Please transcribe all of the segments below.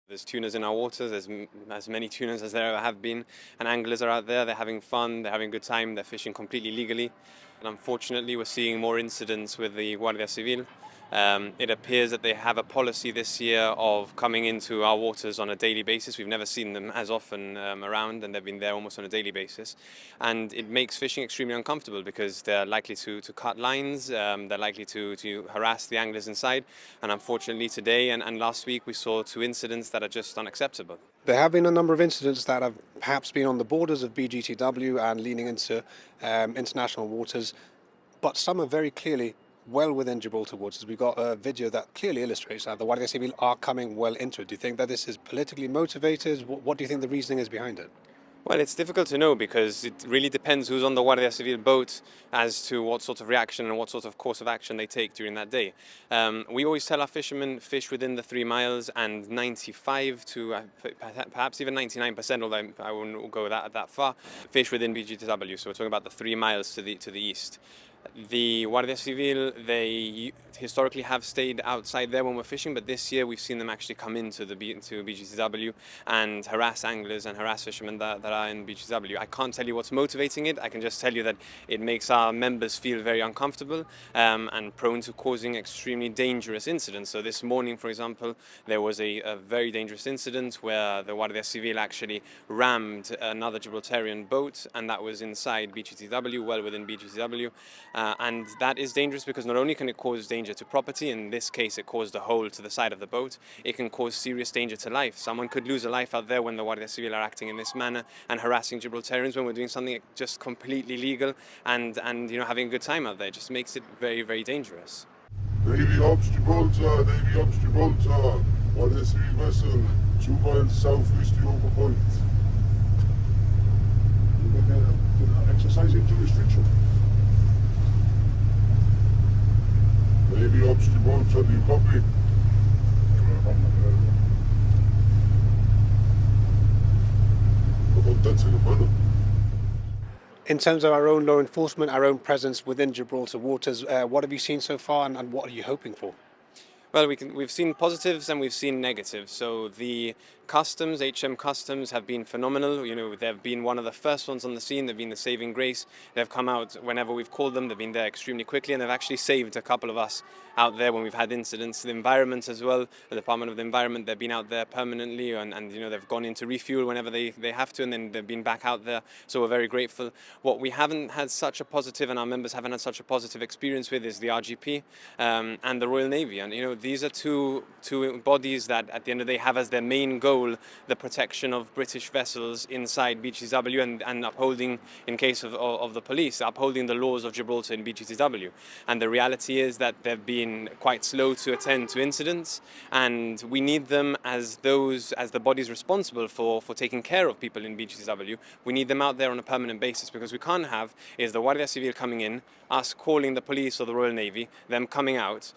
There's tunas in our waters, there's as many tunas as there ever have been, and anglers are out there, they're having fun, they're having a good time, they're fishing completely legally. And unfortunately, we're seeing more incidents with the Guardia Civil. It appears that they have a policy this year of coming into our waters on a daily basis. We've never seen them as often around, and they've been there almost on a daily basis. And it makes fishing extremely uncomfortable because they're likely to cut lines, they're likely to harass the anglers inside. And unfortunately, today and last week, we saw two incidents that are just unacceptable. There have been a number of incidents that have perhaps been on the borders of BGTW and leaning into international waters, but some are very clearly well within Gibraltar waters. We've got a video that clearly illustrates that the Guardia Civil are coming well into it. Do you think that this is politically motivated? What do you think the reasoning is behind it? Well, it's difficult to know because it really depends who's on the Guardia Civil boat as to what sort of reaction and what sort of course of action they take during that day. We always tell our fishermen fish within the 3 miles, and 95 to perhaps even 99%, although I wouldn't go that far, fish within BGTW. So we're talking about the 3 miles to the east. The Guardia Civil, they historically have stayed outside there when we're fishing, but this year we've seen them actually come into BGTW and harass anglers and harass fishermen that are in BGTW. I can't tell you what's motivating it. I can just tell you that it makes our members feel very uncomfortable and prone to causing extremely dangerous incidents. So this morning, for example, there was a very dangerous incident where the Guardia Civil actually rammed another Gibraltarian boat, and that was inside BGTW, well within BGTW. And that is dangerous because not only can it cause danger to property, in this case it caused a hole to the side of the boat, it can cause serious danger to life. Someone could lose a life out there when the Guardia Civil are acting in this manner and harassing Gibraltarians when we're doing something just completely legal and having a good time out there. It just makes it very, very dangerous. Navy Ops Gibraltar, Navy Ops Gibraltar, Guardia Civil vessel, 2 miles southeast of Yoga Point. Exercise into restriction. Navy Ops Gibraltar, do you copy? In terms of our own law enforcement, our own presence within Gibraltar waters, what have you seen so far and what are you hoping for? Well, we've seen positives and we've seen negatives. So the customs, HM Customs, have been phenomenal. They've been one of the first ones on the scene. They've been the saving grace. They've come out whenever we've called them. They've been there extremely quickly, and they've actually saved a couple of us out there when we've had incidents. The environment as well, the Department of the Environment, they've been out there permanently, and they've gone in to refuel whenever they have to, and then they've been back out there. So we're very grateful. What we haven't had such a positive, and our members haven't had such a positive experience with, is the RGP and the Royal Navy. And these are two bodies that at the end of the day have as their main goal the protection of British vessels inside BGTW and upholding, in case of the police, upholding the laws of Gibraltar in BGTW. And the reality is that they've been quite slow to attend to incidents, and we need them as the bodies responsible for taking care of people in BGTW. We need them out there on a permanent basis, because we can't have is the Guardia Civil coming in, us calling the police or the Royal Navy, them coming out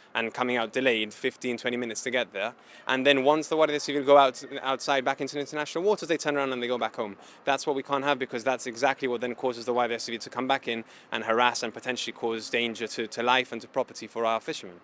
delayed 15-20 minutes to get there, and then once the Guardia Civil go outside back into international waters, they turn around and they go back home. That's what we can't have, because that's exactly what then causes the Guardia Civil to come back in and harass and potentially cause danger to life and to property for our fishermen.